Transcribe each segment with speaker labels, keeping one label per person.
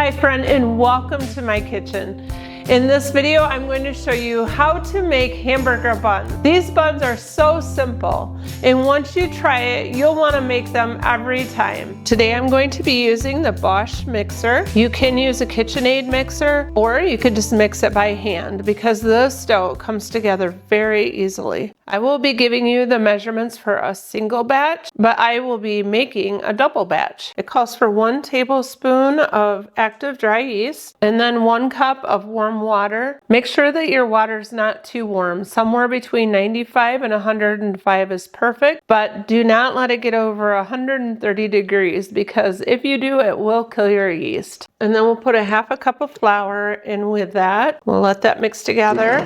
Speaker 1: Hi friend, and welcome to my kitchen. In this video, I'm going to show you how to make hamburger buns. These buns are so simple, and once you try it, you'll want to make them every time. Today I'm going to be using the Bosch mixer. You can use a KitchenAid mixer, or you could just mix it by hand because this dough comes together very easily. I will be giving you the measurements for a single batch, but I will be making a double batch. It calls for 1 tablespoon of active dry yeast, and then 1 cup of warm water. Make sure that your water's not too warm. Somewhere between 95 and 105 is perfect, but do not let it get over 130 degrees because if you do, it will kill your yeast. And then we'll put a half a cup of flour in with that. We'll let that mix together.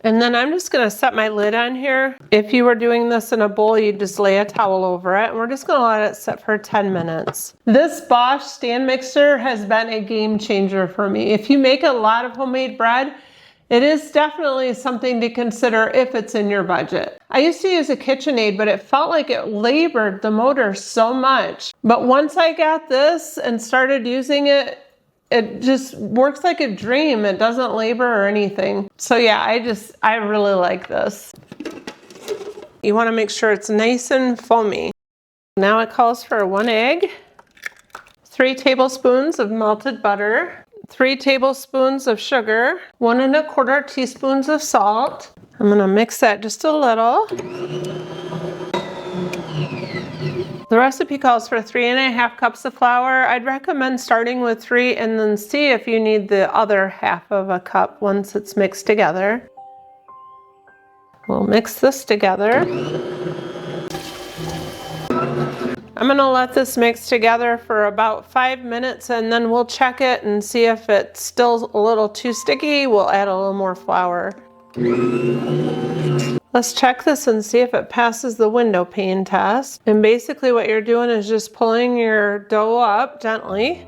Speaker 1: And then I'm just gonna set my lid on here. If you were doing this in a bowl, you'd just lay a towel over it, and we're just gonna let it sit for 10 minutes. This Bosch stand mixer has been a game changer for me. If you make a lot of homemade bread, it is definitely something to consider if it's in your budget. I used to use a KitchenAid, but it felt like it labored the motor so much. But once I got this and started using it, it just works like a dream. It doesn't labor or anything. So yeah, I really like this. You want to make sure it's nice and foamy. Now it calls for 1 egg, 3 tablespoons of melted butter, 3 tablespoons of sugar, 1 1/4 teaspoons of salt. I'm going to mix that just a little. The recipe calls for 3 1/2 cups of flour. I'd recommend starting with 3 and then see if you need the other half of a cup once it's mixed together. We'll mix this together. I'm gonna let this mix together for about 5 minutes and then we'll check it and see if it's still a little too sticky. We'll add a little more flour. Let's check this and see if it passes the window pane test. And basically what you're doing is just pulling your dough up gently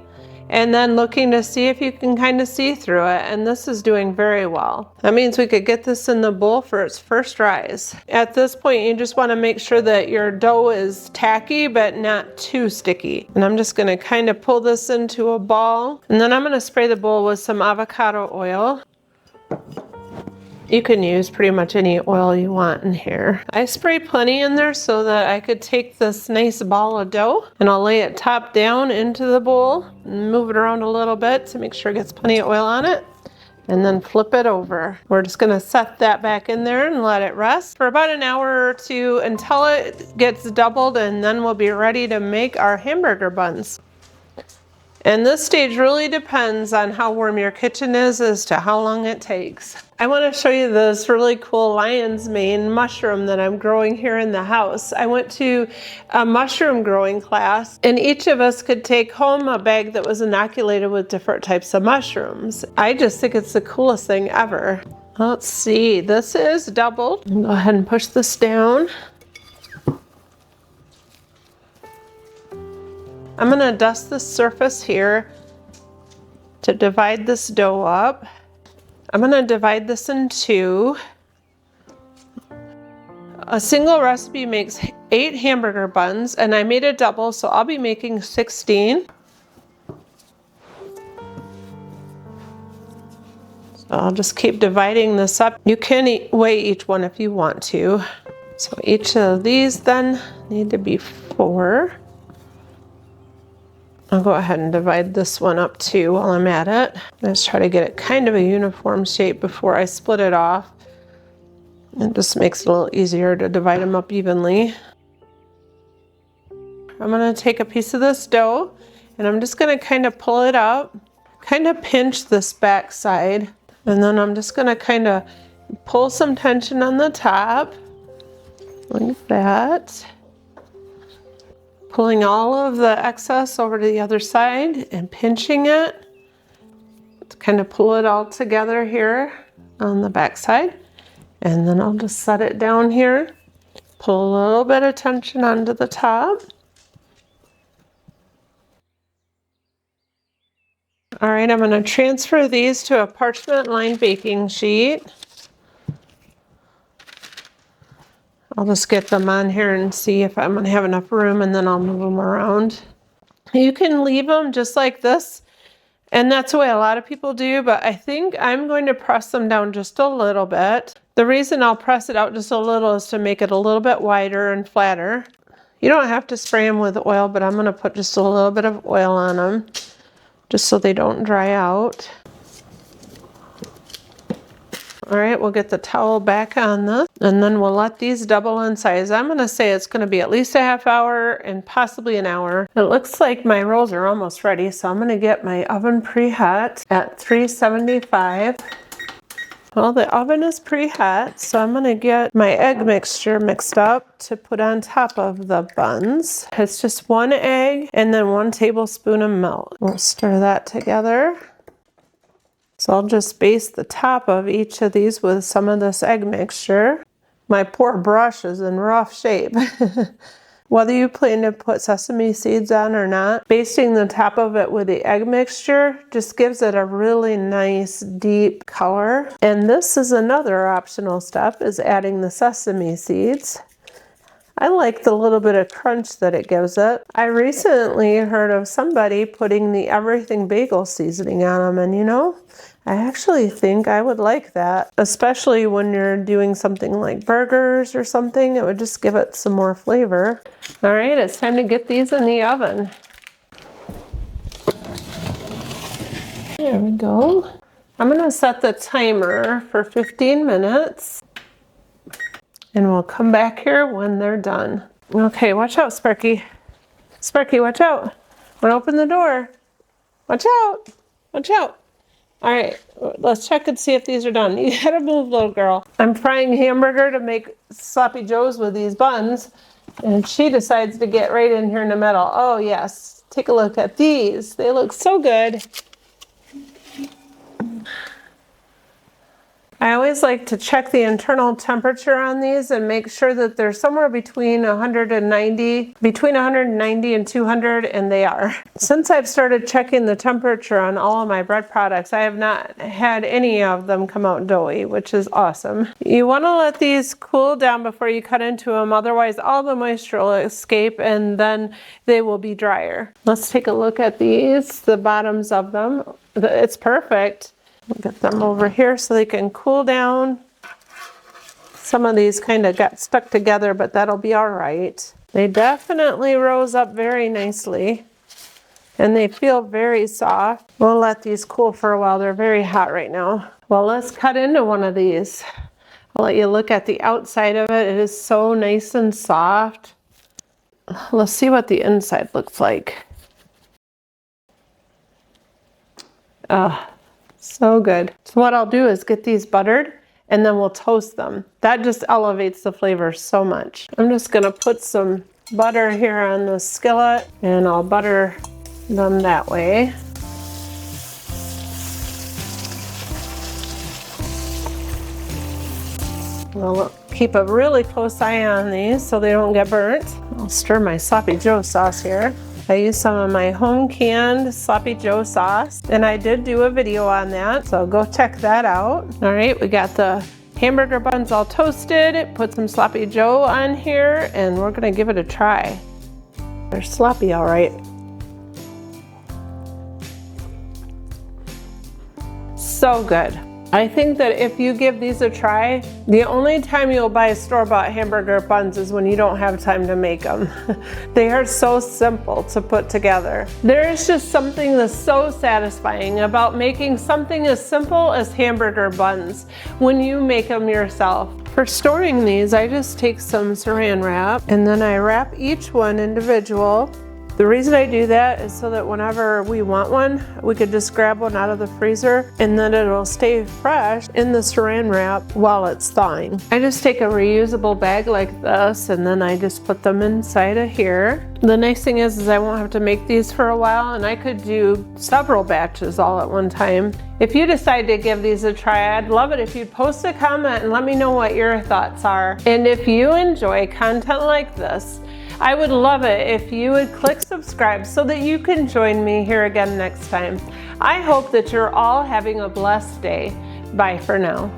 Speaker 1: and then looking to see if you can kind of see through it. And this is doing very well. That means we could get this in the bowl for its first rise. At this point, you just want to make sure that your dough is tacky but not too sticky. And I'm just going to kind of pull this into a ball. And then I'm going to spray the bowl with some avocado oil. You can use pretty much any oil you want in here. I spray plenty in there so that I could take this nice ball of dough and I'll lay it top down into the bowl and move it around a little bit to make sure it gets plenty of oil on it. And then flip it over. We're just gonna set that back in there and let it rest for about an hour or two until it gets doubled, and then we'll be ready to make our hamburger buns. And this stage really depends on how warm your kitchen is as to how long it takes. I want to show you this really cool lion's mane mushroom that I'm growing here in the house. I went to a mushroom growing class, and each of us could take home a bag that was inoculated with different types of mushrooms. I just think it's the coolest thing ever. Let's see, this is doubled. Go ahead and push this down. I'm gonna dust the surface here to divide this dough up. I'm gonna divide this in 2. A single recipe makes 8 hamburger buns, and I made a double, so I'll be making 16. So I'll just keep dividing this up. You can weigh each one if you want to. So each of these then need to be 4. I'll go ahead and divide this one up too while I'm at it. Let's try to get it kind of a uniform shape before I split it off. It just makes it a little easier to divide them up evenly. I'm gonna take a piece of this dough and I'm just gonna kind of pull it up, kind of pinch this back side, and then I'm just gonna kind of pull some tension on the top, like that. Pulling all of the excess over to the other side and pinching it to kind of pull it all together here on the back side. And then I'll just set it down here, pull a little bit of tension onto the top. All right, I'm going to transfer these to a parchment lined baking sheet. I'll just get them on here and see if I'm going to have enough room, and then I'll move them around. You can leave them just like this, and that's the way a lot of people do, but I think I'm going to press them down just a little bit. The reason I'll press it out just a little is to make it a little bit wider and flatter. You don't have to spray them with oil, but I'm going to put just a little bit of oil on them just so they don't dry out. All right, we'll get the towel back on this, and then we'll let these double in size. I'm gonna say it's gonna be at least a half hour and possibly an hour. It looks like my rolls are almost ready, so I'm gonna get my oven pre-hot at 375. Well, the oven is pre-hot, so I'm gonna get my egg mixture mixed up to put on top of the buns. It's just 1 egg and then 1 tablespoon of milk. We'll stir that together. So I'll just baste the top of each of these with some of this egg mixture. My poor brush is in rough shape. Whether you plan to put sesame seeds on or not, basting the top of it with the egg mixture just gives it a really nice deep color. And this is another optional step, is adding the sesame seeds. I like the little bit of crunch that it gives it. I recently heard of somebody putting the everything bagel seasoning on them, and you know, I actually think I would like that, especially when you're doing something like burgers or something. It would just give it some more flavor. All right, it's time to get these in the oven. There we go. I'm gonna set the timer for 15 minutes. And we'll come back here when they're done. Okay, watch out, Sparky. Sparky, watch out. I'm gonna open the door. Watch out. Watch out. All right, let's check and see if these are done. You gotta move, little girl. I'm frying hamburger to make sloppy joes with these buns, and she decides to get right in here in the middle. Oh yes, take a look at these. They look so good. I always like to check the internal temperature on these and make sure that they're somewhere between 190 and 200, and they are. Since I've started checking the temperature on all of my bread products, I have not had any of them come out doughy, which is awesome. You want to let these cool down before you cut into them, otherwise all the moisture will escape and then they will be drier. Let's take a look at these, the bottoms of them. It's perfect. We'll get them over here so they can cool down. Some of these kind of got stuck together, but that'll be all right. They definitely rose up very nicely, and they feel very soft. We'll let these cool for a while. They're very hot right now. Well, let's cut into one of these. I'll let you look at the outside of it. It is so nice and soft. Let's see what the inside looks like. So good. So what I'll do is get these buttered and then we'll toast them. That just elevates the flavor so much. I'm just gonna put some butter here on the skillet and I'll butter them that way. I'll keep a really close eye on these so they don't get burnt. I'll stir my sloppy joe sauce here. I use some of my home canned sloppy joe sauce, and I did do a video on that, so go check that out. All right, we got the hamburger buns all toasted, put some sloppy joe on here, and we're gonna give it a try. They're sloppy, all right. So good. I think that if you give these a try, the only time you'll buy store-bought hamburger buns is when you don't have time to make them. They are so simple to put together. There is just something that's so satisfying about making something as simple as hamburger buns when you make them yourself. For storing these, I just take some saran wrap and then I wrap each one individual. The reason I do that is so that whenever we want one, we could just grab one out of the freezer and then it'll stay fresh in the saran wrap while it's thawing. I just take a reusable bag like this and then I just put them inside of here. The nice thing is I won't have to make these for a while, and I could do several batches all at one time. If you decide to give these a try, I'd love it if you'd post a comment and let me know what your thoughts are. And if you enjoy content like this, I would love it if you would click subscribe so that you can join me here again next time. I hope that you're all having a blessed day. Bye for now.